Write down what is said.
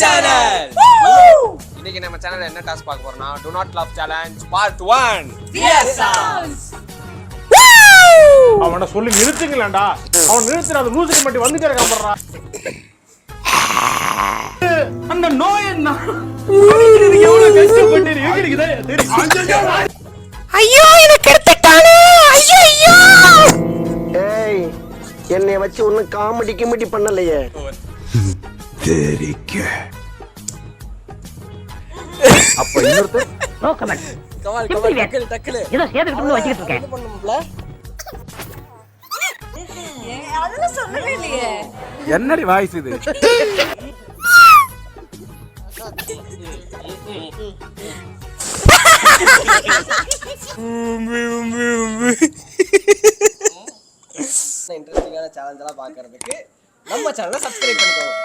Channel. இன்னைக்கு நம்ம சேனல்ல என்ன டாஸ்க் பார்க்க போறோம்னா do not laugh challenge part 1. Yes sounds. அவன சொல்லி நிறுத்துங்களேன்டா. அவன் நிறுத்துற அந்த லூசுக்கு மட்டும் வந்துட்டே இருக்கான் பண்றா. அந்த நோய் என்ன? இது எவ்வளவு கஷ்டப்பட்டு இருக்குதே தெரியும். ஐயோ எனக்கு எடுத்துட்டானே. ஐயோ ஏய் என்னைய வச்சு ஒண்ணு காமெடி கிமெடி பண்ணலையே. தெரிக்க அப்ப இன்னொருத்தர் நோ கமெண்ட். கமால் டக்கல் ஏதோ சேதுக்கு வச்சிட்டு இருக்கேன். என்ன பண்ணும்ல? அதெல்லாம் சொல்லவே இல்லையே. என்னடி வாய்ஸ் இது? இன்ட்ரெஸ்டிங்கான சேலஞ்ச் எல்லாம் பார்க்கிறதுக்கு நம்ம சேனலை சப்ஸ்கிரைப் பண்ணிக்கோங்க.